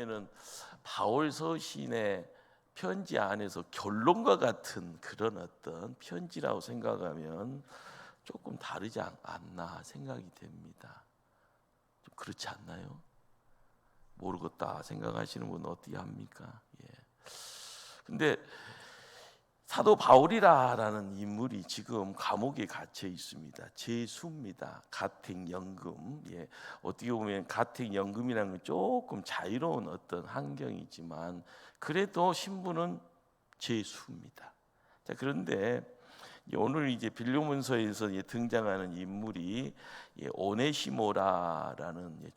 보면은 바울 서신의 편지 안에서 결론과 같은 그런 어떤 편지라고 생각하면 조금 다르지 않나 생각이 됩니다. 좀 그렇지 않나요? 모르겠다 생각하시는 분은 어떻게 합니까? 예. 근데 사도 바울이라는 인물이 지금 감옥에 갇혀 있습니다. 죄수입니다. 가택연금. 예. 어떻게 보면 가택연금이라는 건 조금 자유로운 어떤 환경이지만 그래도 신분은 죄수입니다. 자, 그런데 오늘 이제 빌립보서에서 등장하는 인물이 오네시모라라는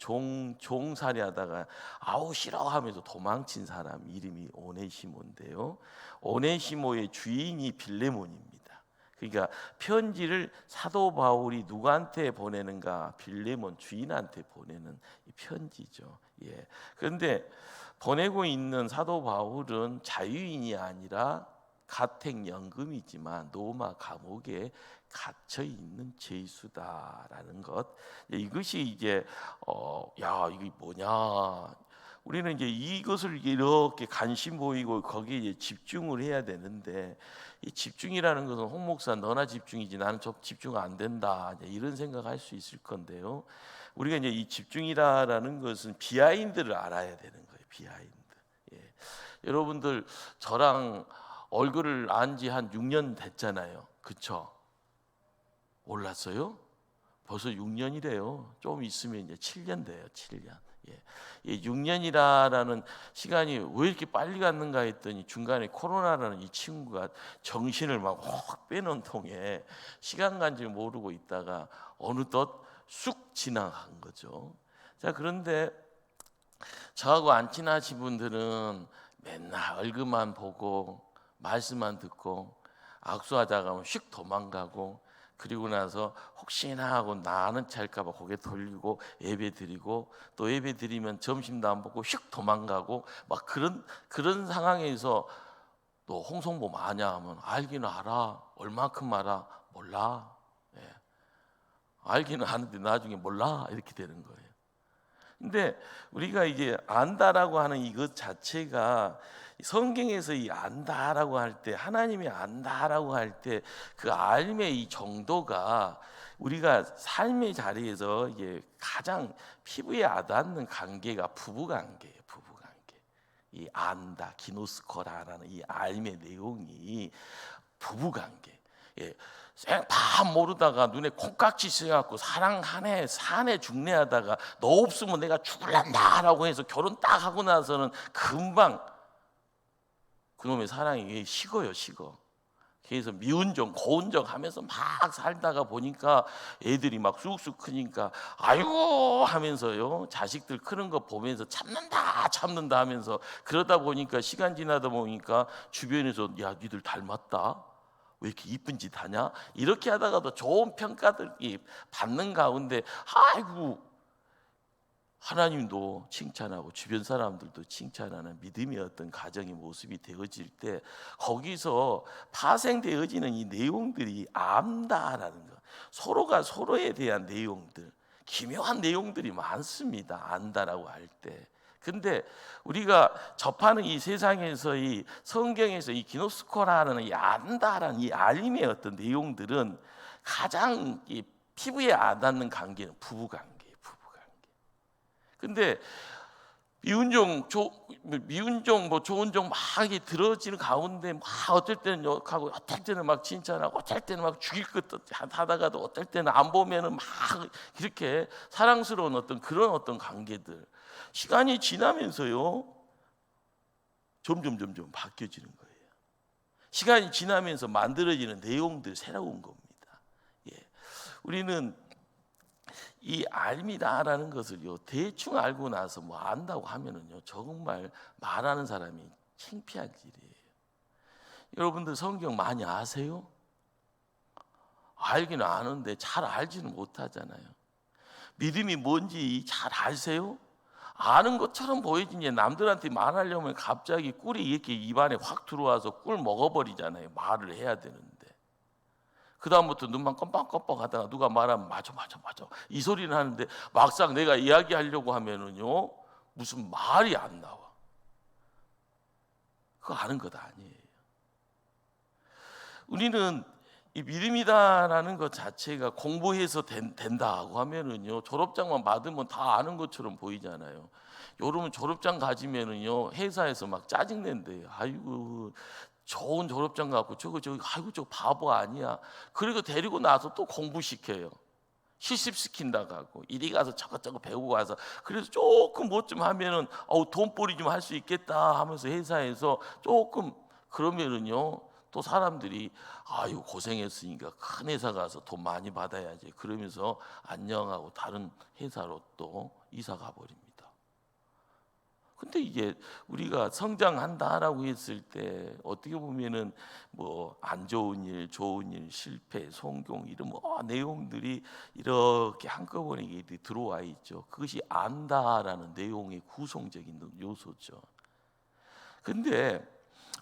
종살이하다가 아우 싫어하면서 도망친 사람 이름이 오네시모인데요. 오네시모의 주인이 빌레몬입니다. 그러니까 편지를 사도 바울이 누구한테 보내는가? 빌레몬 주인한테 보내는 편지죠. 예. 그런데 보내고 있는 사도 바울은 자유인이 아니라 가택연금이지만 로마 감옥에 갇혀 있는 죄수다라는 것. 이것이 이제 이게 뭐냐? 우리는 이제 이것을 이렇게 관심 보이고 거기에 집중을 해야 되는데 이 집중이라는 것은 홍 목사 너나 집중이지 나는 저 집중 안 된다 이런 생각할 수 있을 건데요. 우리가 이제 이 집중이라는 것은 비하인드를 알아야 되는 거예요. 비하인드. 예. 여러분들 저랑 얼굴을 안 지 한 6년 됐잖아요. 그쵸? 몰랐어요? 벌써 6년이래요. 좀 있으면 이제 7년 돼요. 7년. 예. 6년이라는 시간이 왜 이렇게 빨리 갔는가 했더니 중간에 코로나라는 이 친구가 정신을 막 확 빼놓은 통에 시간 간줄 모르고 있다가 어느덧 쑥 지나간 거죠. 자, 그런데 저하고 안 친하신 분들은 맨날 얼굴만 보고 말씀만 듣고 악수하다가 하면 휙 도망가고 그리고 나서 혹시나 하고 나 아는 차일까 봐 고개 돌리고 예배 드리고 또 예배 드리면 점심도 안 먹고 휙 도망가고 막 그런 상황에서 너 홍성보 아냐 하면 알기는 알아. 얼마큼 알아? 몰라. 예. 알기는 아는데 나중에 몰라 이렇게 되는 거예요. 근데 우리가 이제 안다라고 하는 이것 자체가 성경에서 이 안다라고 할 때 하나님이 안다라고 할 때 그 알의 이 정도가 우리가 삶의 자리에서 이게 가장 피부에 와닿는 관계가 부부 관계예요. 부부 관계. 이 안다 기노스코라라는 이 알의 내용이 부부 관계. 예. 다 모르다가 눈에 콩깍지 쓰여갖고 사랑하네 사네 죽네 하다가 너 없으면 내가 죽을란다 라고 해서 결혼 딱 하고 나서는 금방 그놈의 사랑이 식어요. 그래서 미운 정 고운 정 하면서 막 살다가 보니까 애들이 막 쑥쑥 크니까 아이고 하면서요 자식들 크는 거 보면서 참는다 하면서 그러다 보니까 시간 지나다 보니까 주변에서 야 니들 닮았다 왜 이렇게 이쁜 짓 하냐? 이렇게 하다가도 좋은 평가들이 받는 가운데 아이고 하나님도 칭찬하고 주변 사람들도 칭찬하는 믿음의 어떤 가정의 모습이 되어질 때 거기서 파생되어지는 이 내용들이 안다라는 것 서로가 서로에 대한 내용들 기묘한 내용들이 많습니다. 안다라고 할 때 근데 우리가 접하는 이 세상에서 이 성경에서 이 기노스코라는 이 안다라는 이 알림의 어떤 내용들은 가장 이 피부에 와닿는 관계는 부부 관계예요. 부부 관계. 근데 미운 종, 뭐 좋은 종 막 들어지는 가운데 막 어떨 때는 욕하고 어떨 때는 막 칭찬하고 어떨 때는 막 죽일 것 하다가도 어떨 때는 안 보면은 막 이렇게 사랑스러운 그런 관계들 시간이 지나면서요 점점 바뀌어지는 거예요. 시간이 지나면서 만들어지는 내용들 새로운 겁니다. 예. 우리는 이 알미다라는 것을요 대충 알고 나서 뭐 안다고 하면은요 정말 말하는 사람이 창피할 일이에요. 여러분들 성경 많이 아세요? 알기는 아는데 잘 알지는 못하잖아요. 믿음이 뭔지 잘 아세요? 아는 것처럼 보이지 남들한테 말하려면 갑자기 꿀이 이렇게 입안에 확 들어와서 꿀 먹어버리잖아요. 말을 해야 되는데 그 다음부터 눈만 껌뻑껌뻑 하다가 누가 말하면 맞아 이 소리는 하는데 막상 내가 이야기하려고 하면은요 무슨 말이 안 나와. 그거 아는 것 아니에요. 우리는 이 믿음이다라는 것 자체가 공부해서 된다고 하면은요, 졸업장만 받으면 다 아는 것처럼 보이잖아요. 여러분 졸업장 가지면은요, 회사에서 막 짜증낸대요. 아이고 좋은 졸업장 갖고 저거 아이고 저 바보 아니야. 그리고 데리고 나서 또 공부시켜요. 실습시킨다고 하고 이리 가서 저거 배우고 와서, 그래서 조금 뭐 좀 하면은 돈벌이 좀 할 수 있겠다 하면서 회사에서 조금 그러면은요, 또 사람들이 아유 고생했으니까 큰 회사 가서 돈 많이 받아야지 그러면서 안녕하고 다른 회사로 또 이사 가버립니다. 근데 이게 우리가 성장한다라고 했을 때 어떻게 보면은 뭐 안 좋은 일, 좋은 일, 실패, 성공 이런 내용들이 이렇게 한꺼번에 들어와 있죠. 그것이 안다라는 내용의 구성적인 요소죠. 근데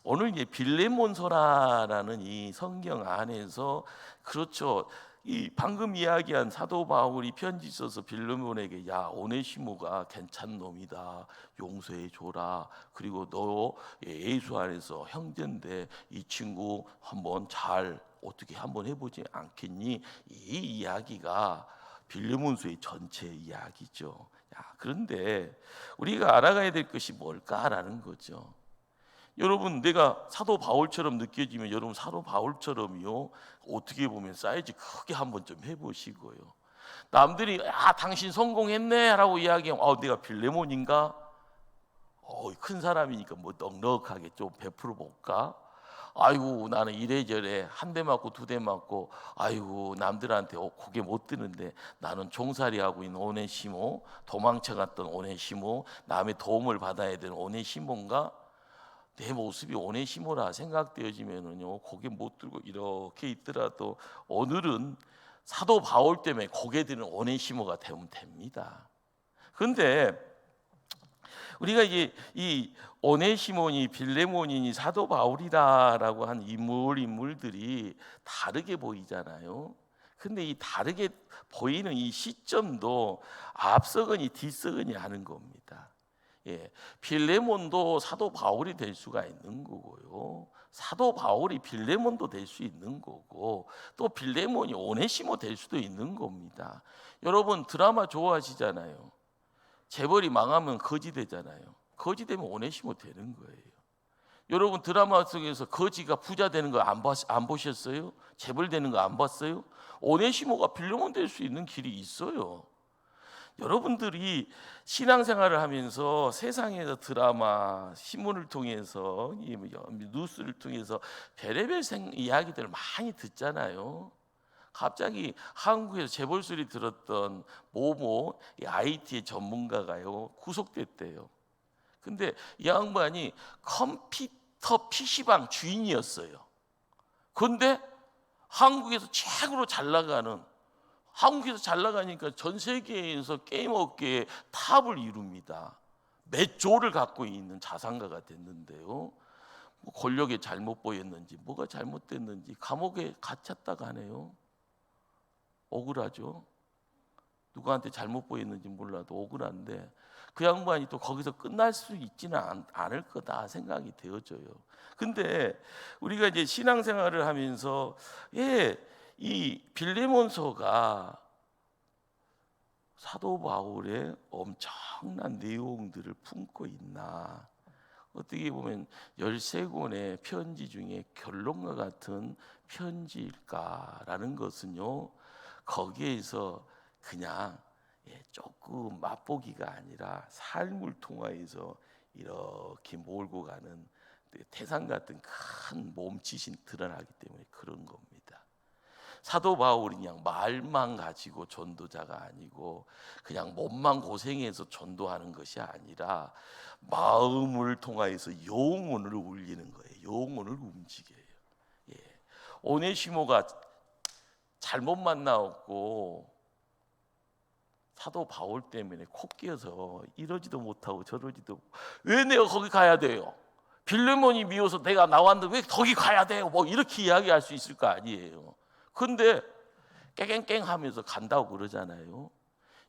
오늘 이제 빌레몬서라는 이 성경 안에서, 그렇죠, 이 방금 이야기한 사도 바울이 편지 써서 빌레몬에게 야 오네시모가 괜찮은 놈이다, 용서해 줘라, 그리고 너 예수 안에서 형제인데 이 친구 한번 잘 어떻게 한번 해보지 않겠니? 이 이야기가 빌레몬서의 전체 이야기죠. 그런데 우리가 알아가야 될 것이 뭘까라는 거죠. 여러분, 내가 사도 바울처럼 느껴지면 여러분 사도 바울처럼요, 어떻게 보면 사이즈 크게 한번 좀 해보시고요. 남들이 당신 성공했네 라고 이야기하면 내가 빌레몬인가? 큰 사람이니까 뭐 넉넉하게 좀 베풀어 볼까? 아이고 나는 이래저래 한 대 맞고 두 대 맞고 아이고 남들한테 고개 못 드는데, 나는 종살이 하고 있는 오네시모, 도망쳐갔던 오네시모, 남의 도움을 받아야 되는 오네시모인가? 내 모습이 오네시모라 생각되어지면은요, 고개 못 들고 이렇게 있더라도 오늘은 사도 바울 때문에 고개 드는 오네시모가 되면 됩니다. 그런데 우리가 이제 이 오네시모니 빌레몬이니 사도 바울이다라고 한 인물들이 다르게 보이잖아요. 근데 이 다르게 보이는 이 시점도 앞서거니 뒤서거니 하는 겁니다. 빌레몬도 사도 바울이 될 수가 있는 거고요, 사도 바울이 빌레몬도 될 수 있는 거고, 또 빌레몬이 오네시모 될 수도 있는 겁니다. 여러분 드라마 좋아하시잖아요. 재벌이 망하면 거지 되잖아요. 거지 되면 오네시모 되는 거예요. 여러분 드라마 속에서 거지가 부자 되는 거 안 보셨어요? 재벌 되는 거 안 봤어요? 오네시모가 빌레몬 될 수 있는 길이 있어요. 여러분들이 신앙생활을 하면서 세상에서 드라마, 신문을 통해서, 뉴스를 통해서 별의별 이야기들을 많이 듣잖아요. 갑자기 한국에서 재벌 소리 들었던 모모 IT의 전문가가요 구속됐대요. 근데 이 양반이 컴퓨터 PC방 주인이었어요. 그런데 한국에서 최고로 잘 나가는, 한국에서 잘 나가니까 전 세계에서 게임 업계의 탑을 이룹니다. 몇 조를 갖고 있는 자산가가 됐는데요, 뭐 권력에 잘못 보였는지 뭐가 잘못됐는지 감옥에 갇혔다가 하네요. 억울하죠. 누구한테 잘못 보였는지 몰라도 억울한데, 그 양반이 또 거기서 끝날 수 있지는 않을 거다 생각이 되어져요. 근데 우리가 이제 신앙생활을 하면서 이 빌레몬서가 사도 바울의 엄청난 내용들을 품고 있나? 어떻게 보면 13권의 편지 중에 결론과 같은 편지일까라는 것은요, 거기에서 그냥 조금 맛보기가 아니라 삶을 통하여서 이렇게 몰고 가는 태산 같은 큰 몸짓이 드러나기 때문에 그런 겁니다. 사도 바울이 그냥 말만 가지고 전도자가 아니고 그냥 몸만 고생해서 전도하는 것이 아니라 마음을 통하여서 영혼을 울리는 거예요. 영혼을 움직여요. 오네시모가 잘못 만나고 사도 바울 때문에 코 끼어서 이러지도 못하고 저러지도 못하고, 왜 내가 거기 가야 돼요? 빌레몬이 미워서 내가 나왔는데 왜 거기 가야 돼요? 뭐 이렇게 이야기할 수 있을 거 아니에요. 근데 깽깽깽 하면서 간다고 그러잖아요.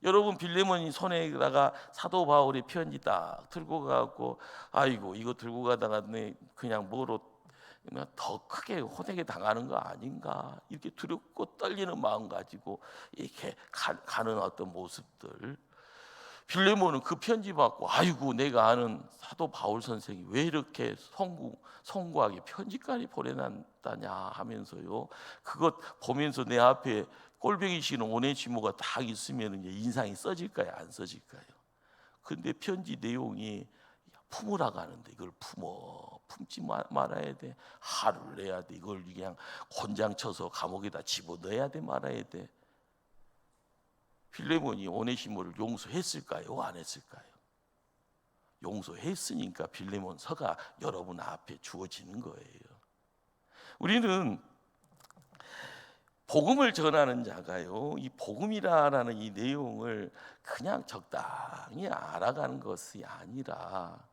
여러분 빌레몬이 손에다가 사도 바울의 편지 딱 들고 가고 아이고 이거 들고 가다가 그냥 뭐로 더 크게 호되게 당하는 거 아닌가 이렇게 두렵고 떨리는 마음 가지고 이렇게 가는 어떤 모습들. 빌레몬은 그 편지 받고 아이고 내가 아는 사도 바울 선생이 왜 이렇게 송구하게 편지까지 보내놨다냐 하면서요. 그것 보면서 내 앞에 꼴뱅이 씨는 오네시모가 딱 있으면 이제 인상이 써질까요 안 써질까요? 근데 편지 내용이 품으라고 하는데 이걸 품지 말아야 돼. 화를 내야 돼. 이걸 그냥 곤장 쳐서 감옥에다 집어넣어야 돼 말아야 돼. 빌레몬이 오네시모를 용서했을까요? 안 했을까요? 용서했으니까 빌레몬 서가 여러분 앞에 주어지는 거예요. 우리는 복음을 전하는 자가요, 이 복음이라는 이 내용을 그냥 적당히 알아가는 것이 아니라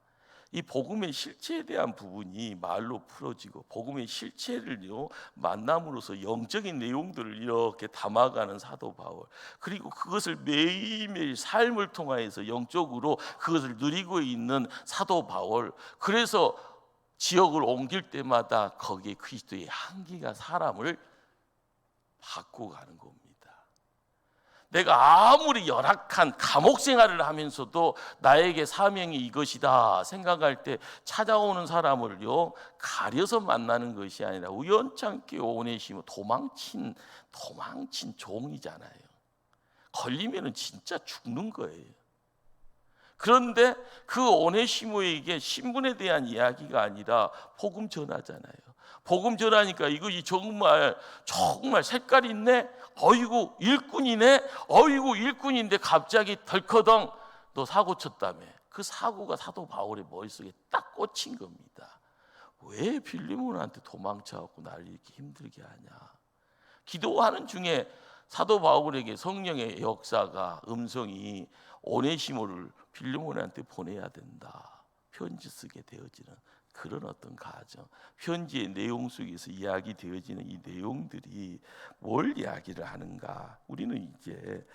이 복음의 실체에 대한 부분이 말로 풀어지고 복음의 실체를요 만남으로써 영적인 내용들을 이렇게 담아가는 사도 바울, 그리고 그것을 매일매일 삶을 통하여서 영적으로 그것을 누리고 있는 사도 바울. 그래서 지역을 옮길 때마다 거기에 그리스도의 향기가 사람을 바꾸고 가는 겁니다. 내가 아무리 열악한 감옥 생활을 하면서도 나에게 사명이 이것이다 생각할 때 찾아오는 사람을요 가려서 만나는 것이 아니라 우연찮게 오네시모 도망친 종이잖아요. 걸리면은 진짜 죽는 거예요. 그런데 그 오네시모에게 신분에 대한 이야기가 아니라 복음 전하잖아요. 복음 전하니까 이것이 정말 색깔 있네. 어이구 일꾼이네. 어이구 일꾼인데 갑자기 덜커덩 너 사고 쳤다며. 그 사고가 사도 바울의 머릿속에 딱 꽂힌 겁니다. 왜 빌레몬한테 도망쳐갖고 날 이렇게 힘들게 하냐. 기도하는 중에 사도 바울에게 성령의 역사가 음성이 오네시모를 빌레몬한테 보내야 된다. 편지 쓰게 되어지는 그런 어떤 가정, 편지의 내용 속에서 이야기되어지는 이 내용들이 뭘 이야기를 하는가? 우리는 이제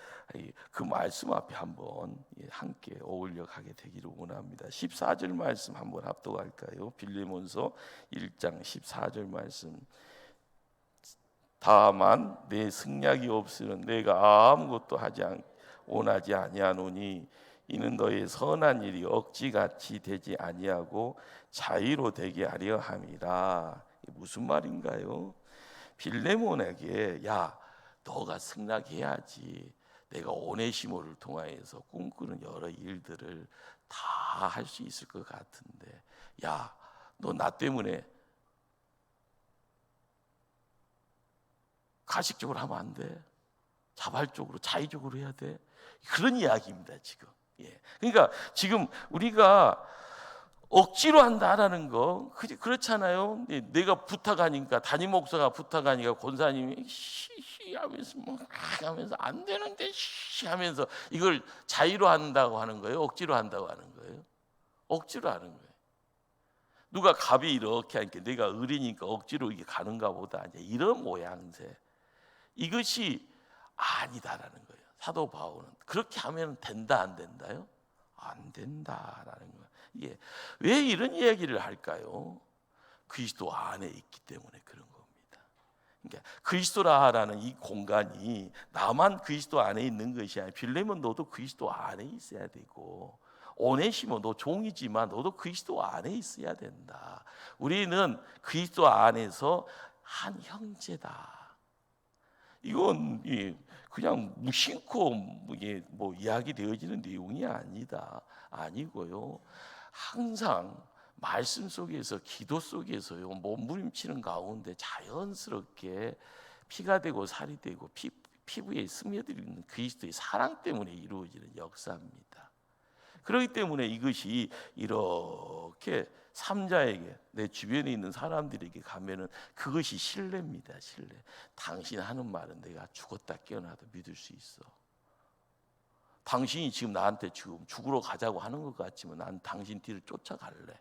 그 말씀 앞에 한번 함께 어울려 가게 되기를 원합니다. 14절 말씀 한번 합독할까요? 빌레몬서 1장 14절 말씀. 다만 내 승낙이 없으면 내가 아무것도 원하지 아니하노니 이는 너의 선한 일이 억지같이 되지 아니하고 자의로 되게 하려 함이라. 무슨 말인가요? 빌레몬에게 야 너가 승낙해야지 내가 오네시모를 통하여서 꿈꾸는 여러 일들을 다 할 수 있을 것 같은데 야 너 나 때문에 가식적으로 하면 안 돼. 자발적으로 자의적으로 해야 돼. 그런 이야기입니다 지금. 그러니까 지금 우리가 억지로 한다라는 거 그렇잖아요. 내가 부탁하니까 담임 목사가 부탁하니까 권사님이 시시 하면서 하면서 안 되는데 시 하면서 이걸 자의로 한다고 하는 거예요? 억지로 한다고 하는 거예요? 억지로 하는 거예요. 누가 갑이 이렇게 하니까 내가 의리니까 억지로 이게 가는가 보다 이런 모양새. 이것이 아니다라는 거예요. 사도 바울은 그렇게 하면 된다 안 된다요? 안 된다라는 거예요. 왜 이런 이야기를 할까요? 그리스도 안에 있기 때문에 그런 겁니다. 그러니까 그리스도라는 이 공간이 나만 그리스도 안에 있는 것이 아니라 빌레몬 너도 그리스도 안에 있어야 되고 오네시모 너 종이지만 너도 그리스도 안에 있어야 된다. 우리는 그리스도 안에서 한 형제다. 이건 그냥 무심코 뭐 이야기되어지는 내용이 아니고요. 항상 말씀 속에서 기도 속에서요 몸부림치는 가운데 자연스럽게 피가 되고 살이 되고 피부에 스며들는 그리스도의 사랑 때문에 이루어지는 역사입니다. 그렇기 때문에 이것이 이렇게 삼자에게 내 주변에 있는 사람들에게 가면은 그것이 신뢰입니다. 신뢰. 당신 하는 말은 내가 죽었다 깨어나도 믿을 수 있어. 당신이 지금 나한테 지금 죽으러 가자고 하는 것 같지만 난 당신 뒤를 쫓아갈래.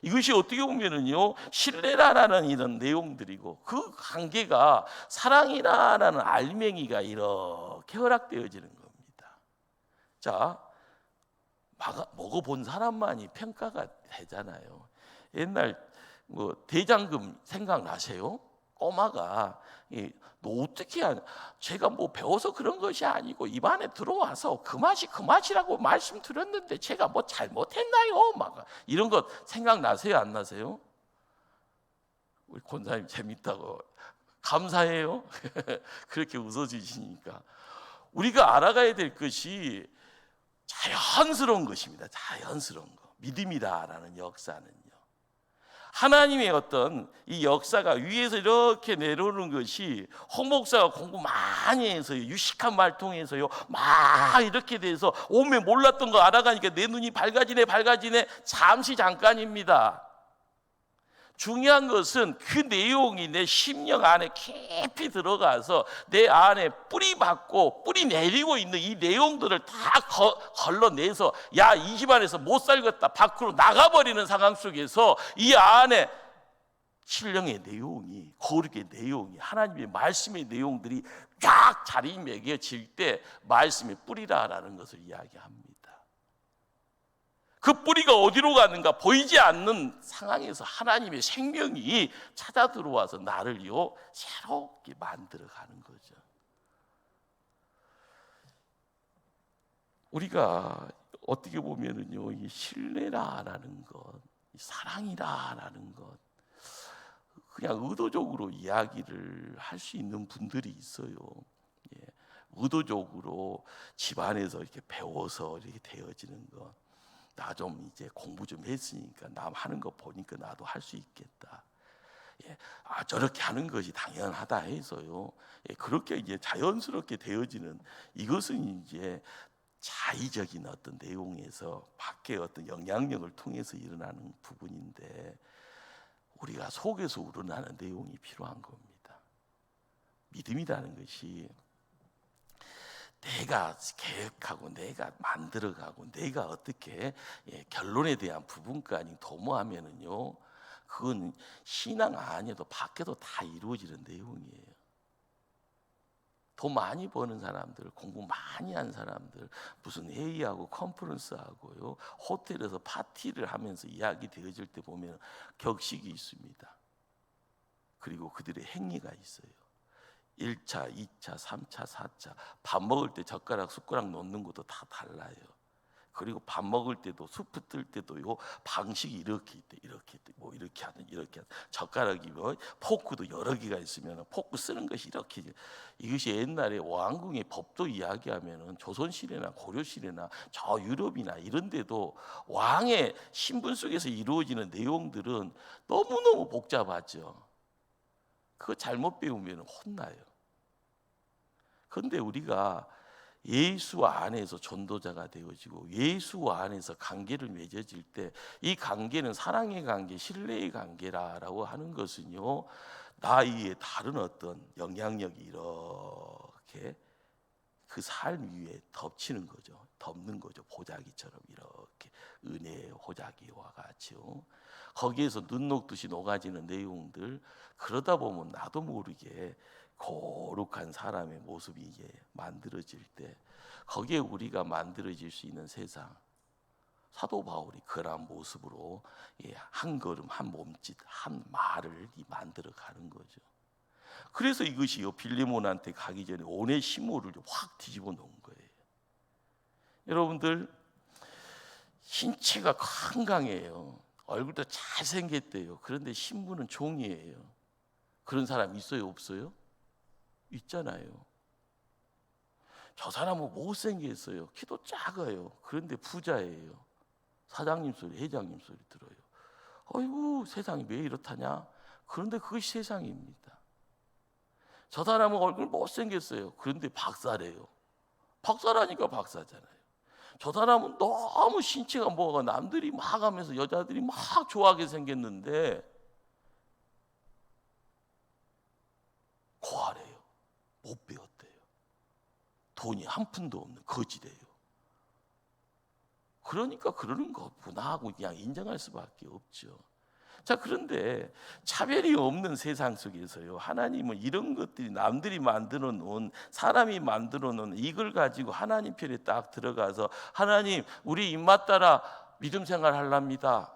이것이 어떻게 보면은요 신뢰라는 이런 내용들이고 그 관계가 사랑이라는 알맹이가 이렇게 허락되어지는 겁니다. 자, 먹어본 사람만이 평가가 되잖아요. 옛날 대장금 생각나세요? 꼬마가 너 어떻게 하냐? 제가 배워서 그런 것이 아니고 입안에 들어와서 그 맛이라고 말씀드렸는데 제가 잘못했나요? 막 이런 것 생각나세요? 안 나세요? 우리 권사님 재밌다고 감사해요. 그렇게 웃어주시니까. 우리가 알아가야 될 것이 자연스러운 것입니다. 자연스러운 거. 믿음이다라는 역사는요. 하나님의 어떤 이 역사가 위에서 이렇게 내려오는 것이 홍 목사가 공부 많이 해서요, 유식한 말 통해서요, 막 이렇게 돼서 오메 몰랐던 거 알아가니까 내 눈이 밝아지네. 잠시 잠깐입니다. 중요한 것은 그 내용이 내 심령 안에 깊이 들어가서 내 안에 뿌리 받고 뿌리 내리고 있는 이 내용들을 다 걸러내서 야, 이 집안에서 못 살겠다 밖으로 나가버리는 상황 속에서 이 안에 신령의 내용이, 거룩의 내용이, 하나님의 말씀의 내용들이 쫙 자리매겨질 때 말씀의 뿌리라라는 것을 이야기합니다. 그 뿌리가 어디로 가는가 보이지 않는 상황에서 하나님의 생명이 찾아 들어와서 나를요 새롭게 만들어가는 거죠. 우리가 어떻게 보면은요, 이 신뢰라라는 것, 이 사랑이라라는 것, 그냥 의도적으로 이야기를 할 수 있는 분들이 있어요. 예, 의도적으로 집안에서 이렇게 배워서 이렇게 되어지는 것. 나 좀 이제 공부 좀 했으니까 남 하는 거 보니까 나도 할 수 있겠다. 예, 저렇게 하는 것이 당연하다 해서요. 예, 그렇게 이제 자연스럽게 되어지는 이것은 이제 자의적인 어떤 내용에서 밖에 어떤 영향력을 통해서 일어나는 부분인데 우리가 속에서 우러나는 내용이 필요한 겁니다. 믿음이라는 것이 내가 계획하고 내가 만들어가고 내가 어떻게 결론에 대한 부분까지 도모하면은요, 그건 신앙 안에도 밖에도 다 이루어지는 내용이에요. 돈 많이 버는 사람들, 공부 많이 한 사람들, 무슨 회의하고 컨퍼런스하고요, 호텔에서 파티를 하면서 이야기 되어질 때 보면 격식이 있습니다. 그리고 그들의 행위가 있어요. 1차, 2차, 3차, 4차 밥 먹을 때 젓가락, 숟가락 놓는 것도 다 달라요. 그리고 밥 먹을 때도 수프 뜰 때도요 방식이 이렇게 있대, 이렇게 하든 이렇게 하든 젓가락이 포크도 여러 개가 있으면 포크 쓰는 것이 이렇게. 이것이 옛날에 왕궁의 법도 이야기하면은 조선시대나 고려시대나 저 유럽이나 이런 데도 왕의 신분 속에서 이루어지는 내용들은 너무너무 복잡하죠. 그거 잘못 배우면 혼나요. 그런데 우리가 예수 안에서 전도자가 되어지고 예수 안에서 관계를 맺어질 때 이 관계는 사랑의 관계, 신뢰의 관계라고 하는 것은요, 나 이에 다른 어떤 영향력이 이렇게 그 삶 위에 덮치는 거죠. 덮는 거죠. 보자기처럼 이렇게 은혜의 보자기와 같이요. 거기에서 눈 녹듯이 녹아지는 내용들, 그러다 보면 나도 모르게 거룩한 사람의 모습이 이게 만들어질 때 거기에 우리가 만들어질 수 있는 세상, 사도 바울이 그러한 모습으로 한 걸음 한 몸짓 한 말을 만들어가는 거죠. 그래서 이것이 빌레몬한테 가기 전에 오네시모를 확 뒤집어 놓은 거예요. 여러분들 신체가 건강해요. 얼굴도 잘생겼대요. 그런데 신부는 종이에요. 그런 사람 있어요, 없어요? 있잖아요. 저 사람은 못생겼어요. 키도 작아요. 그런데 부자예요. 사장님 소리, 회장님 소리 들어요. 어이구, 세상이 왜 이렇다냐? 그런데 그것이 세상입니다. 저 사람은 얼굴 못생겼어요. 그런데 박사래요. 박사라니까 박사잖아요. 저 사람은 너무 신체가 뭐가 남들이 막 하면서 여자들이 막 좋아하게 생겼는데 고아래요. 못 배웠대요. 돈이 한 푼도 없는 거지래요. 그러니까 그러는 거구나 하고 그냥 인정할 수밖에 없죠. 자, 그런데 차별이 없는 세상 속에서요, 하나님은 이런 것들이 남들이 만들어 놓은, 사람이 만들어 놓은 이걸 가지고 하나님 편에 딱 들어가서 하나님, 우리 입맛 따라 믿음 생활 하랍니다.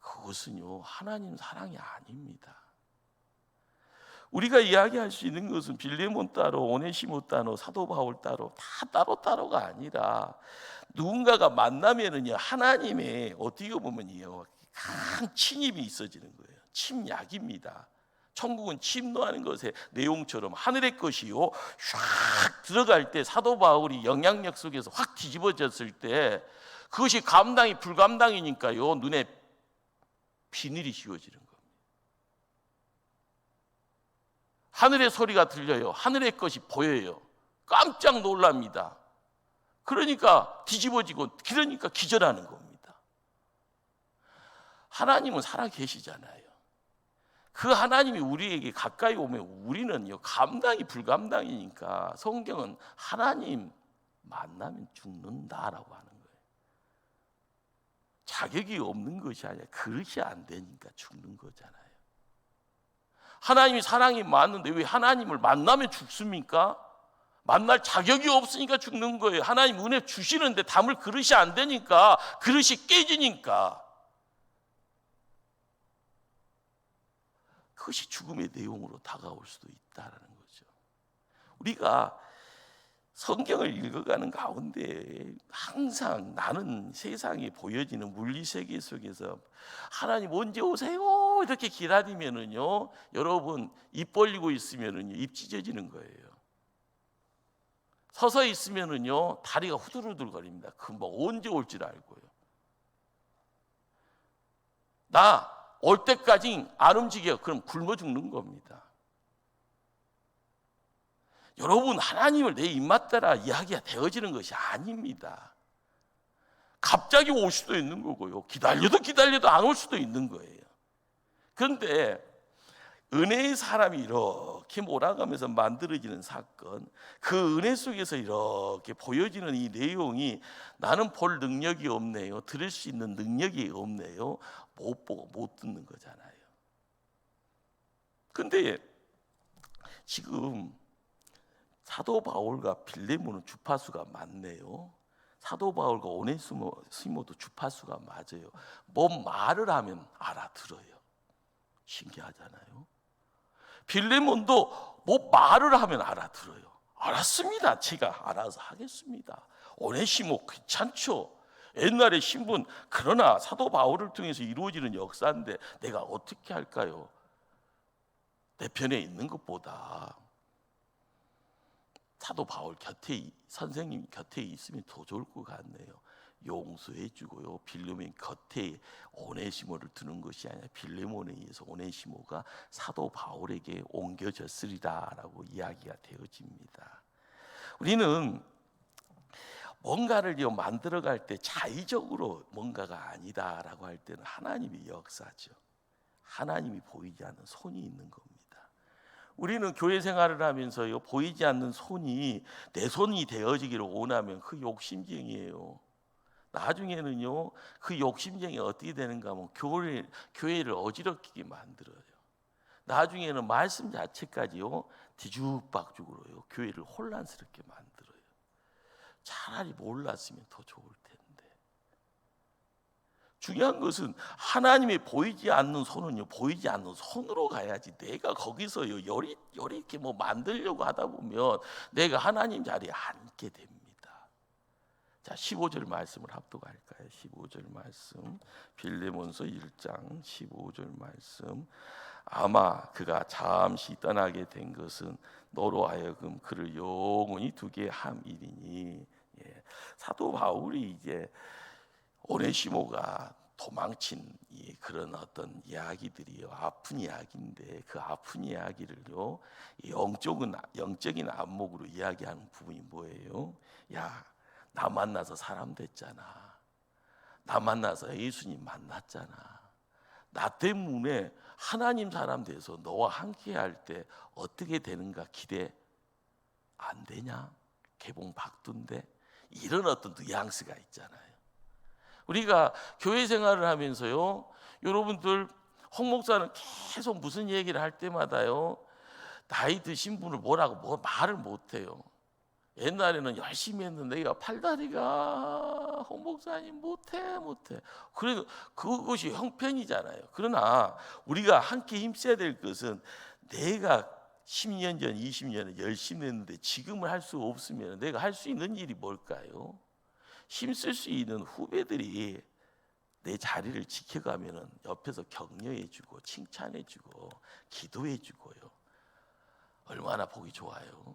그것은요, 하나님 사랑이 아닙니다. 우리가 이야기할 수 있는 것은 빌레몬 따로, 오네시모 따로, 사도 바울 따로, 다 따로따로가 아니라 누군가가 만나면은요, 하나님의 어떻게 보면요, 강 침입이 있어지는 거예요. 침략입니다. 천국은 침노하는 것의 내용처럼 하늘의 것이요, 쫙 들어갈 때 사도 바울이 영향력 속에서 확 뒤집어졌을 때 그것이 감당이 불감당이니까요, 눈에 비늘이 씌워지는 거예요. 하늘의 소리가 들려요. 하늘의 것이 보여요. 깜짝 놀랍니다. 그러니까 뒤집어지고, 그러니까 기절하는 겁니다. 하나님은 살아 계시잖아요. 그 하나님이 우리에게 가까이 오면 우리는요, 감당이 불감당이니까 성경은 하나님 만나면 죽는다라고 하는 거예요. 자격이 없는 것이 아니라 그릇이 안 되니까 죽는 거잖아요. 하나님이 사랑이 많은데 왜 하나님을 만나면 죽습니까? 만날 자격이 없으니까 죽는 거예요. 하나님 은혜 주시는데 담을 그릇이 안 되니까, 그릇이 깨지니까. 그것이 죽음의 내용으로 다가올 수도 있다는 거죠. 우리가 성경을 읽어가는 가운데 항상 나는 세상에 보여지는 물리세계 속에서 하나님 언제 오세요? 이렇게 기다리면은요, 여러분 입 벌리고 있으면은요, 입 찢어지는 거예요. 서서 있으면은요, 다리가 후들후들 거립니다. 금방 언제 올 줄 알고요. 나 올 때까지 안 움직여. 그럼 굶어 죽는 겁니다. 여러분, 하나님을 내 입맛 따라 이야기가 되어지는 것이 아닙니다. 갑자기 올 수도 있는 거고요, 기다려도 안 올 수도 있는 거예요. 그런데 은혜의 사람이 이렇게 몰아가면서 만들어지는 사건, 그 은혜 속에서 이렇게 보여지는 이 내용이 나는 볼 능력이 없네요, 들을 수 있는 능력이 없네요, 못 보고 못 듣는 거잖아요. 그런데 지금 사도 바울과 빌레몬은 주파수가 맞네요. 사도 바울과 오네시모도 주파수가 맞아요. 뭔 말을 하면 알아들어요. 신기하잖아요. 빌레몬도 뭐 말을 하면 알아들어요. 알았습니다. 제가 알아서 하겠습니다. 오네시모 괜찮죠? 옛날에 신분. 그러나 사도 바울을 통해서 이루어지는 역사인데 내가 어떻게 할까요? 내 편에 있는 것보다 사도 바울 곁에, 선생님 곁에 있으면 더 좋을 것 같네요. 용서해 주고요, 빌레몬 곁에 오네시모를 두는 것이 아니라 빌레몬에 의해서 오네시모가 사도 바울에게 옮겨졌으리라라고 이야기가 되어집니다. 우리는 뭔가를 만들어갈 때 자의적으로 뭔가가 아니다라고 할 때는 하나님의 역사죠. 하나님이 보이지 않는 손이 있는 겁니다. 우리는 교회 생활을 하면서요, 보이지 않는 손이 내 손이 되어지기를 원하면 그 욕심쟁이에요. 나중에는요, 그 욕심쟁이 어떻게 되는가 하면 교회를 어지럽히게 만들어요. 나중에는 말씀 자체까지요, 뒤죽박죽으로요, 교회를 혼란스럽게 만들어요. 차라리 몰랐으면 더 좋을 텐데. 중요한 것은 하나님이 보이지 않는 손은요, 보이지 않는 손으로 가야지. 내가 거기서요, 요리 이렇게 뭐 만들려고 하다 보면 내가 하나님 자리에 앉게 됩니다. 자, 15절 말씀을 합독할까요? 15절 말씀, 빌레몬서 1장 15절 말씀. 아마 그가 잠시 떠나게 된 것은 너로 하여금 그를 영원히 두게 함이리니. 예. 사도 바울이 이제 오네시모가 도망친 그런 어떤 이야기들이요, 아픈 이야기인데 그 아픈 이야기를요, 영적인 안목으로 이야기하는 부분이 뭐예요? 야, 나 만나서 사람 됐잖아. 나 만나서 예수님 만났잖아. 나 때문에 하나님 사람 돼서 너와 함께 할 때 어떻게 되는가 기대 안 되냐? 개봉 박두인데. 이런 어떤 뉘앙스가 있잖아요. 우리가 교회 생활을 하면서요, 여러분들 홍 목사는 계속 무슨 얘기를 할 때마다요, 나이 드신 분을 뭐라고 말을 못해요. 옛날에는 열심히 했는데 내가 팔다리가 홍 목사님 못해. 그래도 그것이 형편이잖아요. 그러나 우리가 함께 힘써야 될 것은, 내가 10년 전, 20년에 열심히 했는데 지금은 할 수 없으면 내가 할 수 있는 일이 뭘까요? 힘쓸 수 있는 후배들이 내 자리를 지켜가면은 옆에서 격려해주고 칭찬해주고 기도해주고요, 얼마나 보기 좋아요.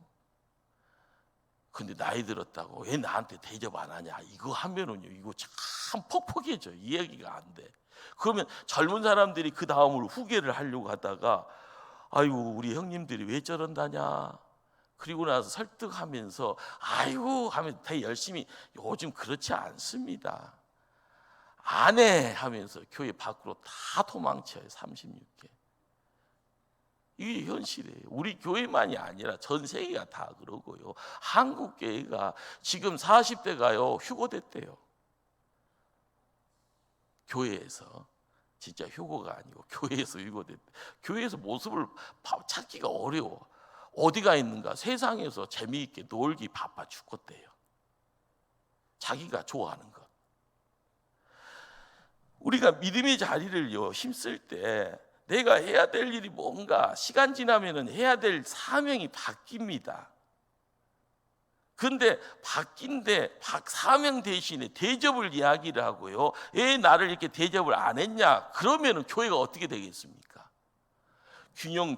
근데 나이 들었다고 왜 나한테 대접 안 하냐, 이거 하면은요, 이거 참 퍽퍽해져. 이야기가 안 돼. 그러면 젊은 사람들이 그 다음으로 후계를 하려고 하다가, 아이고 우리 형님들이 왜 저런다냐, 그리고 나서 설득하면서 아이고 하면 되게 열심히. 요즘 그렇지 않습니다. 안 해 하면서 교회 밖으로 다 도망쳐요. 36개. 이게 현실이에요. 우리 교회만이 아니라 전 세계가 다 그러고요. 한국 교회가 지금 40대가요 휴고됐대요. 교회에서. 진짜 휴고가 아니고 교회에서 휴고됐대. 교회에서 모습을 찾기가 어려워. 어디가 있는가? 세상에서 재미있게 놀기 바빠 죽겠대요. 자기가 좋아하는 것. 우리가 믿음의 자리를요 힘쓸 때 내가 해야 될 일이 뭔가, 시간 지나면은 해야 될 사명이 바뀝니다. 근데 바뀐데 사명 대신에 대접을 이야기를 하고요, 왜 나를 이렇게 대접을 안 했냐, 그러면은 교회가 어떻게 되겠습니까? 균형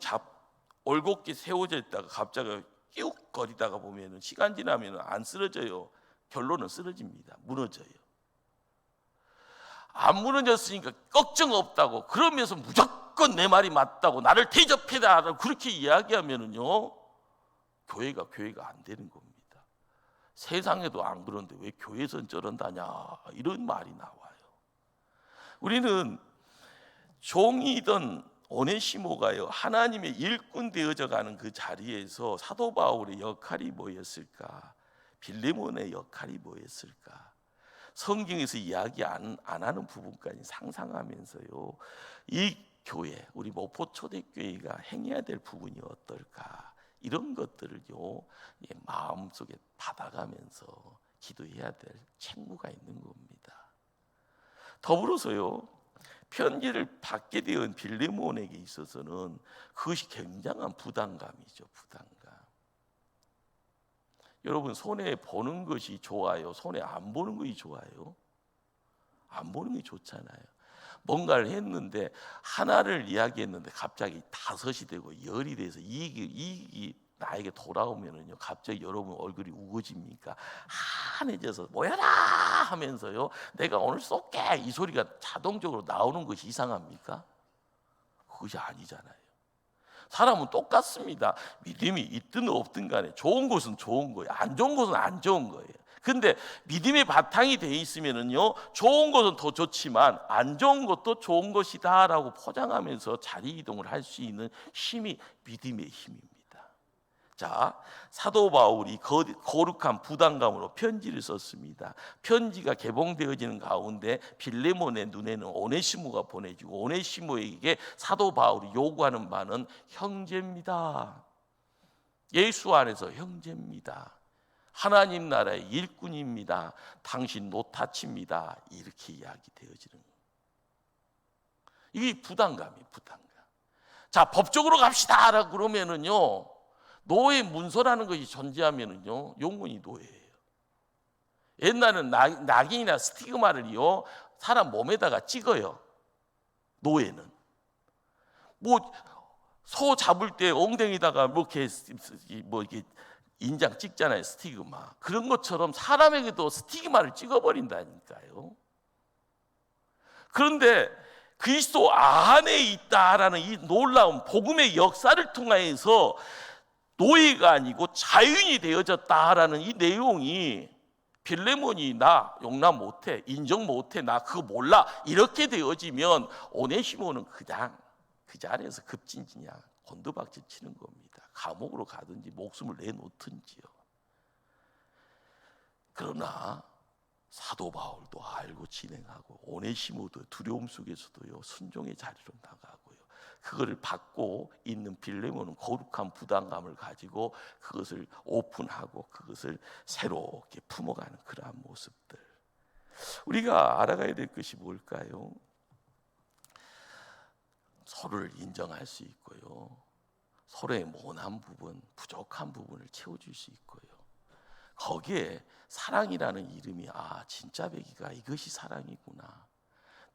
올곧게 세워져 있다가 갑자기 끼욱 거리다가 보면은 시간 지나면은 안 쓰러져요. 결론은 쓰러집니다. 무너져요. 안 무너졌으니까 걱정 없다고, 그러면서 무조건 내 말이 맞다고 나를 대접해라 그렇게 이야기하면은요, 교회가 안 되는 겁니다. 세상에도 안 그런데 왜 교회에선 저런다냐, 이런 말이 나와요. 우리는 종이던 오네시모가요 하나님의 일꾼 되어져 가는 그 자리에서 사도 바울의 역할이 뭐였을까, 빌레몬의 역할이 뭐였을까, 성경에서 이야기 안 하는 부분까지 상상하면서요, 이 교회, 우리 목포 초대교회가 행해야 될 부분이 어떨까, 이런 것들을요 마음속에 받아가면서 기도해야 될 책무가 있는 겁니다. 더불어서요, 편지를 받게 된 빌레몬에게 있어서는 그것이 굉장한 부담감이죠. 부담감. 여러분, 손해 보는 것이 좋아요, 손해 안 보는 것이 좋아요? 안 보는 게 좋잖아요. 뭔가를 했는데, 하나를 이야기했는데 갑자기 5이 되고 10이 돼서 이익이 나에게 돌아오면은요, 갑자기 여러분 얼굴이 우거집니까? 환해져서 모여라 하면서요, 내가 오늘 쏠게, 이 소리가 자동적으로 나오는 것이 이상합니까? 그것이 아니잖아요. 사람은 똑같습니다. 믿음이 있든 없든 간에 좋은 것은 좋은 거예요, 안 좋은 것은 안 좋은 거예요. 근데 믿음의 바탕이 돼 있으면은요, 좋은 것은 더 좋지만 안 좋은 것도 좋은 것이다라고 포장하면서 자리 이동을 할 수 있는 힘이 믿음의 힘입니다. 자, 사도 바울이 거룩한 부담감으로 편지를 썼습니다. 편지가 개봉되어지는 가운데 빌레몬의 눈에는 오네시모가 보내지고, 오네시모에게 사도 바울이 요구하는 바는 형제입니다. 예수 안에서 형제입니다. 하나님 나라의 일꾼입니다. 당신 노타치입니다. 이렇게 이야기되어지는 거예요. 이게 부담감이에요. 부담감. 자, 법적으로 갑시다라고 그러면은요, 노예 문서라는 것이 존재하면은요, 영원히 노예예요. 옛날에는 낙인이나 스티그마를요 사람 몸에다가 찍어요. 노예는 소 잡을 때 엉덩이다가 이렇게 인장 찍잖아요, 스티그마. 그런 것처럼 사람에게도 스티그마를 찍어버린다니까요. 그런데 그리스도 안에 있다라는 이 놀라운 복음의 역사를 통해서 노예가 아니고 자유인이 되어졌다라는 이 내용이, 빌레몬이 나 용납 못해, 인정 못해, 나 그거 몰라, 이렇게 되어지면 오네시모는 그냥 그 자리에서 급진지냐 곤두박질 치는 겁니다. 감옥으로 가든지 목숨을 내놓든지요. 그러나 사도 바울도 알고 진행하고 오네시모도 두려움 속에서도요 순종의 자리로 나가고요. 그거를 받고 있는 빌레몬은 거룩한 부담감을 가지고 그것을 오픈하고 그것을 새롭게 품어가는 그러한 모습들. 우리가 알아가야 될 것이 뭘까요? 서로를 인정할 수 있고요. 서로의 모난 부분, 부족한 부분을 채워줄 수 있고요. 거기에 사랑이라는 이름이 진짜 배기가 이것이 사랑이구나.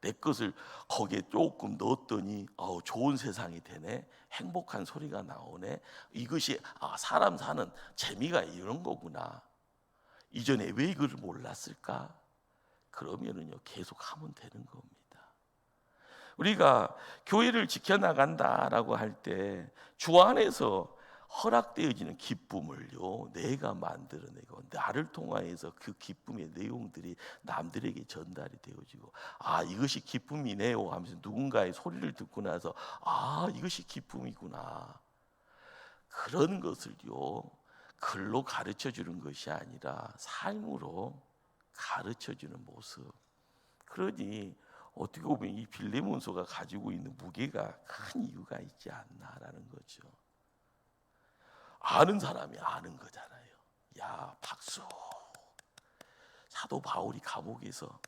내 것을 거기에 조금 넣었더니 좋은 세상이 되네. 행복한 소리가 나오네. 이것이 사람 사는 재미가 이런 거구나. 이전에 왜 이걸 몰랐을까? 그러면은요 계속 하면 되는 겁니다. 우리가 교회를 지켜나간다라고 할 때 주 안에서 허락되어지는 기쁨을요 내가 만들어내고 나를 통하여서 그 기쁨의 내용들이 남들에게 전달이 되어지고 이것이 기쁨이네요 하면서 누군가의 소리를 듣고 나서 이것이 기쁨이구나. 그런 것을요 글로 가르쳐 주는 것이 아니라 삶으로 가르쳐 주는 모습. 그러니 어떻게 보면 이 빌레몬서가 가지고 있는 무게가 큰 이유가 있지 않나라는 거죠. 아는 사람이 아는 거잖아요. 야, 박수. 사도 바울이 감옥에서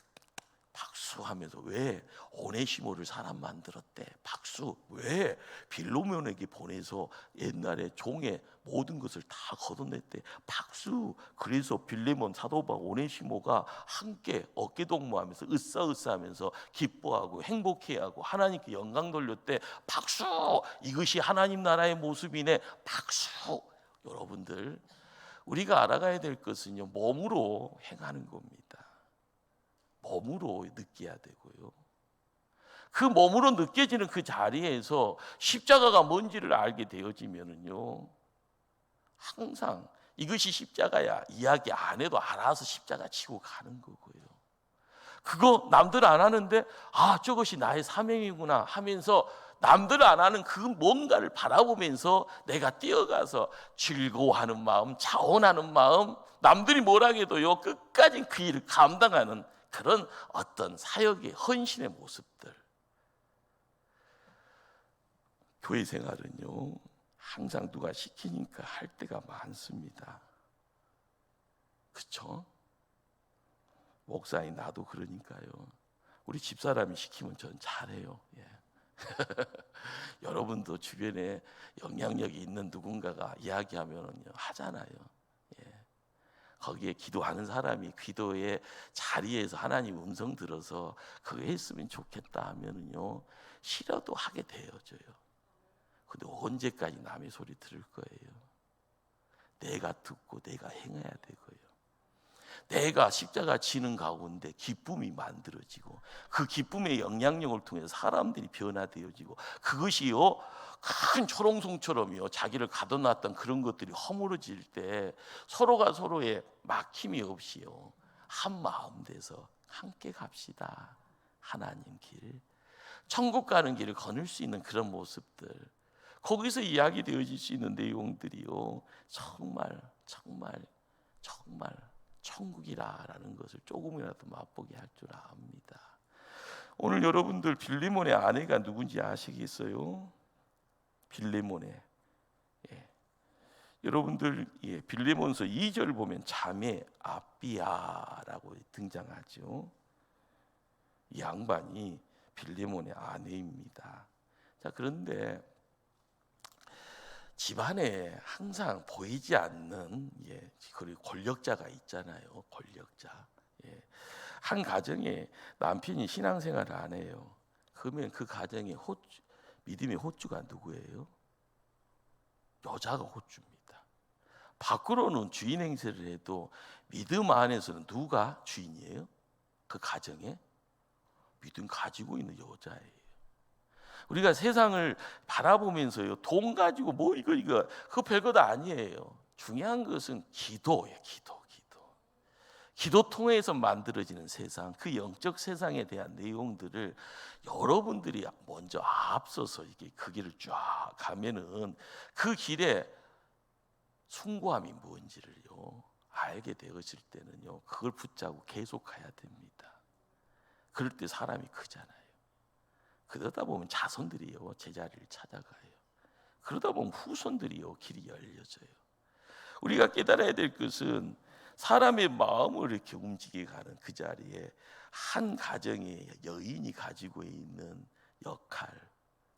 박수하면서 왜 오네시모를 사람 만들었대? 박수. 왜 빌레몬에게 보내서 옛날에 종의 모든 것을 다 걷어냈대? 박수. 그래서 빌레몬, 사도 바울, 오네시모가 함께 어깨동무하면서 으쌰으쌰하면서 기뻐하고 행복해하고 하나님께 영광 돌렸대. 박수. 이것이 하나님 나라의 모습이네. 박수. 여러분들, 우리가 알아가야 될 것은요 몸으로 행하는 겁니다. 몸으로 느껴야 되고요. 그 몸으로 느껴지는 그 자리에서 십자가가 뭔지를 알게 되어지면은요 항상 이것이 십자가야 이야기 안 해도 알아서 십자가 치고 가는 거고요. 그거 남들 안 하는데 저것이 나의 사명이구나 하면서 남들 안 하는 그 뭔가를 바라보면서 내가 뛰어가서 즐거워하는 마음, 자원하는 마음, 남들이 뭐라 해도요 끝까지 그 일을 감당하는 그런 어떤 사역의 헌신의 모습들. 교회 생활은요 항상 누가 시키니까 할 때가 많습니다. 그렇죠? 목사인 나도 그러니까요. 우리 집사람이 시키면 전 잘해요. 여러분도 주변에 영향력이 있는 누군가가 이야기하면 하잖아요. 거기에 기도하는 사람이 기도의 자리에서 하나님 음성 들어서 그거 했으면 좋겠다 하면은요 싫어도 하게 되어져요. 근데 언제까지 남의 소리 들을 거예요? 내가 듣고 내가 행해야 되고요. 내가 십자가 지는 가운데 기쁨이 만들어지고 그 기쁨의 영향력을 통해서 사람들이 변화되어지고 그것이요 큰 초롱성처럼요 자기를 가둬놨던 그런 것들이 허물어질 때 서로가 서로의 막힘이 없이요 한 마음 돼서 함께 갑시다. 하나님 길, 천국 가는 길을 거닐 수 있는 그런 모습들, 거기서 이야기되어질 수 있는 내용들이요 정말 천국이라는 것을 조금이라도 맛보게 할 줄 압니다. 오늘 여러분들 빌레몬의 아내가 누군지 아시겠어요? 빌레몬의 여러분들 빌레몬서 2절 보면 자매 아비아라고 등장하죠. 이 양반이 빌레몬의 아내입니다. 자, 그런데 집안에 항상 보이지 않는 그리고 권력자가 있잖아요. 권력자. 한 가정에 남편이 신앙생활을 안 해요. 그러면 그 가정의 믿음의 호주가 누구예요? 여자가 호주입니다. 밖으로는 주인 행세를 해도 믿음 안에서는 누가 주인이에요? 그 가정에 믿음 가지고 있는 여자예요. 우리가 세상을 바라보면서요 돈 가지고 이거 그거 별것 아니에요. 중요한 것은 기도예요. 기도 통해서 만들어지는 세상, 그 영적 세상에 대한 내용들을 여러분들이 먼저 앞서서 이게 그 길을 쫙 가면은 그 길에 숭고함이 뭔지를요 알게 되었을 때는요, 그걸 붙잡고 계속 가야 됩니다. 그럴 때 사람이 크잖아요. 그러다 보면 자손들이요 제자리를 찾아가요. 그러다 보면 후손들이요 길이 열려져요. 우리가 깨달아야 될 것은 사람의 마음을 이렇게 움직이게 가는 그 자리에 한 가정의 여인이 가지고 있는 역할,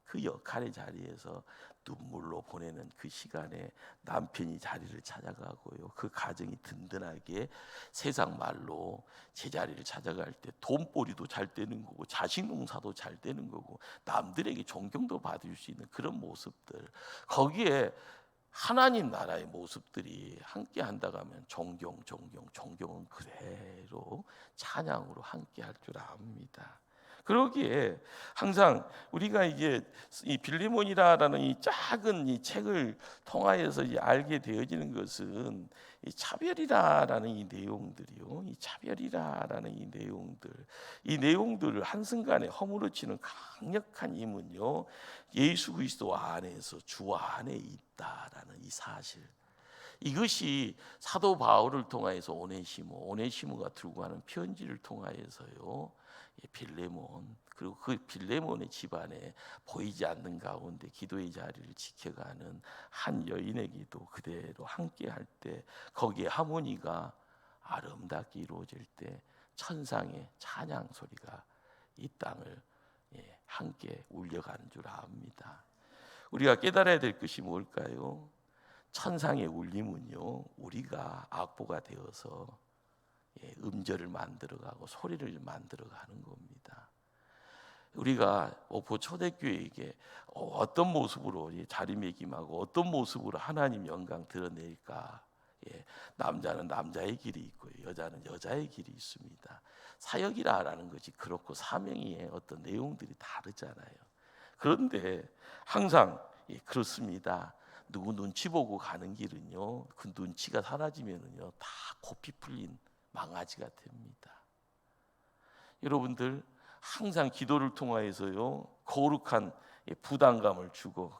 그 역할의 자리에서 눈물로 보내는 그 시간에 남편이 자리를 찾아가고요, 그 가정이 든든하게 세상 말로 제자리를 찾아갈 때 돈벌이도 잘 되는 거고 자식 농사도 잘 되는 거고 남들에게 존경도 받을 수 있는 그런 모습들, 거기에 하나님 나라의 모습들이 함께 한다고 하면 존경은 그대로 찬양으로 함께 할 줄 압니다. 그러기에 항상 우리가 이제 이 빌레몬이라는 이 작은 이 책을 통하여서 알게 되어지는 것은 이 차별이라는 이 내용들이요, 이 차별이라는 이 내용들을 한순간에 허물어치는 강력한 힘은요, 예수 그리스도 안에서 주 안에 있다라는 이 사실. 이것이 사도 바울을 통하여서 오네시모가 들고 가는 편지를 통하여서요, 빌레몬, 그리고 그 빌레몬의 집안에 보이지 않는 가운데 기도의 자리를 지켜가는 한 여인에게도 그대로 함께할 때 거기에 하모니가 아름답게 이루어질 때 천상의 찬양 소리가 이 땅을 함께 울려가는 줄 압니다. 우리가 깨달아야 될 것이 뭘까요? 천상의 울림은요, 우리가 악보가 되어서 음절을 만들어가고 소리를 만들어가는 겁니다. 우리가 오포 초대교회에게 어떤 모습으로 자리매김하고 어떤 모습으로 하나님 영광 드러낼까? 남자는 남자의 길이 있고요, 여자는 여자의 길이 있습니다. 사역이라는 것이 그렇고 사명의 어떤 내용들이 다르잖아요. 그런데 항상 그렇습니다. 누구 눈치 보고 가는 길은요, 그 눈치가 사라지면은요 다 고삐 풀린 망아지가 됩니다. 여러분들 항상 기도를 통하여서요 거룩한 부담감을 주고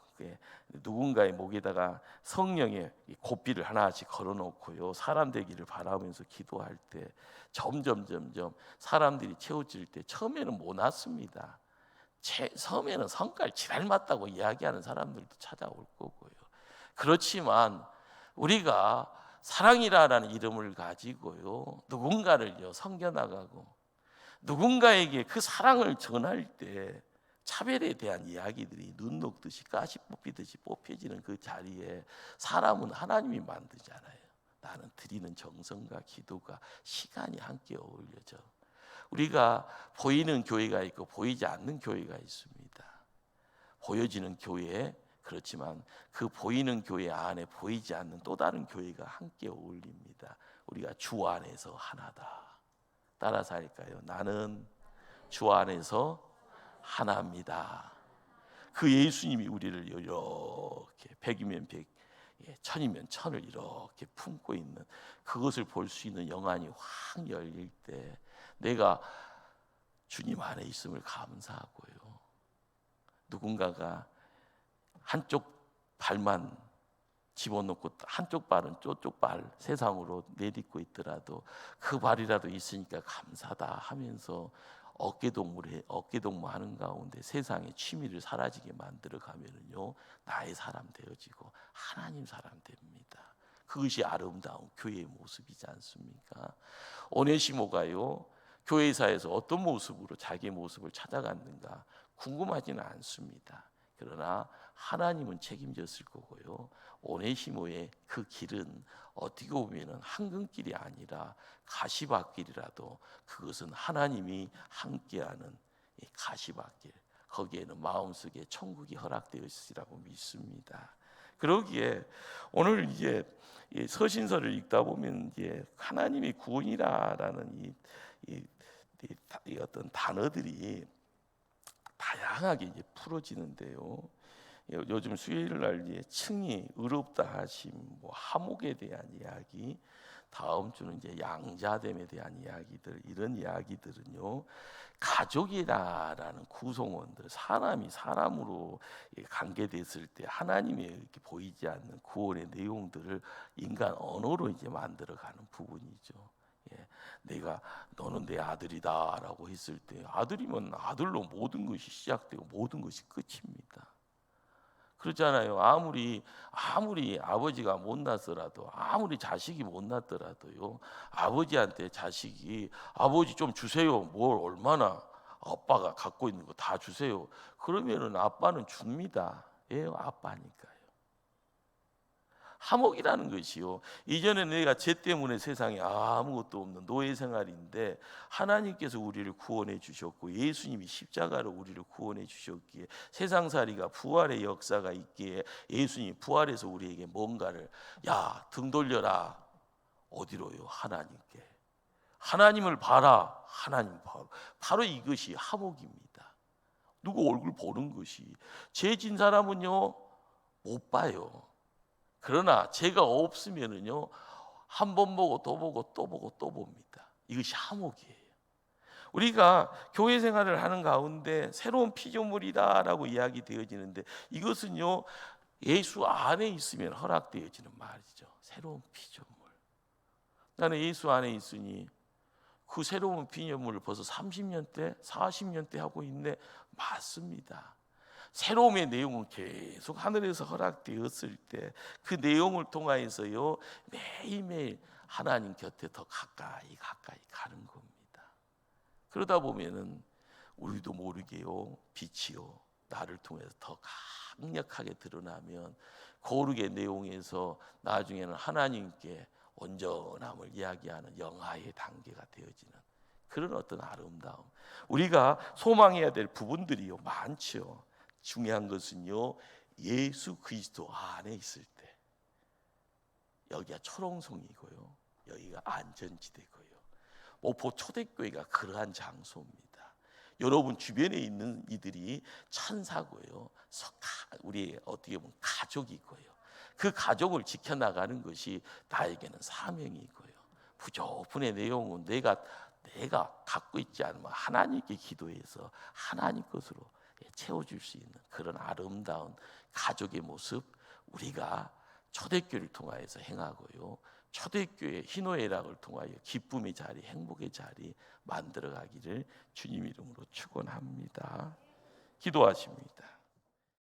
누군가의 목에다가 성령의 고삐를 하나씩 걸어놓고요 사람 되기를 바라면서 기도할 때 점점 사람들이 채워질 때 처음에는 못 왔습니다. 처음에는 성깔 지랄 맞다고 이야기하는 사람들도 찾아올 거고요. 그렇지만 우리가 사랑이라는 이름을 가지고요 누군가를 섬겨나가고 누군가에게 그 사랑을 전할 때 차별에 대한 이야기들이 눈 녹듯이 가시 뽑히듯이 뽑혀지는 그 자리에 사람은 하나님이 만들잖아요. 나는 드리는 정성과 기도가 시간이 함께 어울려져. 우리가 보이는 교회가 있고 보이지 않는 교회가 있습니다. 보여지는 교회, 그렇지만 그 보이는 교회 안에 보이지 않는 또 다른 교회가 함께 어울립니다. 우리가 주 안에서 하나다. 따라서 할까요? 나는 주 안에서 하나입니다. 그 예수님이 우리를 이렇게 백이면 백, 천이면 천을 이렇게 품고 있는 그것을 볼 수 있는 영안이 확 열릴 때 내가 주님 안에 있음을 감사하고요. 누군가가 한쪽 발만 집어넣고 한쪽 발은 저쪽 발 세상으로 내딛고 있더라도 그 발이라도 있으니까 감사다 하면서 어깨동무하는 가운데 세상의 취미를 사라지게 만들어 가면은요 나의 사람 되어지고 하나님 사람 됩니다. 그것이 아름다운 교회의 모습이지 않습니까? 오네시모가요 교회사에서 어떤 모습으로 자기의 모습을 찾아갔는가 궁금하지는 않습니다. 그러나 하나님은 책임졌을 거고요. 오네시모의 그 길은 어떻게 보면 황금길이 아니라 가시밭길이라도 그것은 하나님이 함께하는 가시밭길, 거기에는 마음속에 천국이 허락되어 있으리라고 믿습니다. 그러기에 오늘 이제 서신서를 읽다 보면 이제 하나님의 구원이라는 이 어떤 단어들이 다양하게 이제 풀어지는데요. 요즘 수요일 날 층이 의롭다 하심, 뭐 하목에 대한 이야기, 다음 주는 이제 양자됨에 대한 이야기들, 이런 이야기들은요, 가족이라는 구성원들, 사람이 사람으로 관계됐을 때 하나님의 이렇게 보이지 않는 구원의 내용들을 인간 언어로 이제 만들어가는 부분이죠. 예, 내가 너는 내 아들이다라고 했을 때 아들이면 아들로 모든 것이 시작되고 모든 것이 끝입니다. 그렇잖아요. 아무리 아버지가 못났더라도, 아무리 자식이 못났더라도요, 아버지한테 자식이 아버지 좀 주세요, 뭘 얼마나 아빠가 갖고 있는 거 다 주세요, 그러면은 아빠는 줍니다. 예, 아빠니까요. 하목이라는 것이요, 이전에 내가 죄 때문에 세상에 아무것도 없는 노예 생활인데 하나님께서 우리를 구원해 주셨고 예수님이 십자가로 우리를 구원해 주셨기에 세상살이가 부활의 역사가 있기에 예수님이 부활해서 우리에게 뭔가를, 야, 등 돌려라. 어디로요? 하나님께. 하나님을 봐라. 하나님 바로. 바로 이것이 하목입니다. 누구 얼굴 보는 것이. 죄 진 사람은요 못 봐요. 그러나 죄가 없으면은요, 한 번 보고 또 보고 또 보고 또 봅니다. 이것이 하목이에요. 우리가 교회 생활을 하는 가운데 새로운 피조물이다라고 이야기되어지는데, 이것은요 예수 안에 있으면 허락되어지는 말이죠. 새로운 피조물. 나는 예수 안에 있으니 그 새로운 피조물을 벌써 30년대 40년대 하고 있네. 맞습니다. 새로움의 내용은 계속 하늘에서 허락되었을 때 그 내용을 통하여서요, 매일매일 하나님 곁에 더 가까이 가는 겁니다. 그러다 보면은 우리도 모르게요, 빛이요 나를 통해서 더 강력하게 드러나면 거룩의 내용에서 나중에는 하나님께 온전함을 이야기하는 영화의 단계가 되어지는 그런 어떤 아름다움. 우리가 소망해야 될 부분들이요 많죠. 중요한 것은요, 예수 그리스도 안에 있을 때 여기가 초롱성이고요, 여기가 안전지대고요. 목포 초대교회가 그러한 장소입니다. 여러분 주변에 있는 이들이 천사고요, 우리 어떻게 보면 가족이고요. 그 가족을 지켜나가는 것이 나에게는 사명이고요. 부족분의 내용은 내가 갖고 있지 않으면 하나님께 기도해서 하나님 것으로 채워줄 수 있는 그런 아름다운 가족의 모습, 우리가 초대교회를 통하여서 행하고요, 초대교회 희노애락을 통하여 기쁨의 자리, 행복의 자리 만들어가기를 주님 이름으로 축원합니다. 기도하십니다.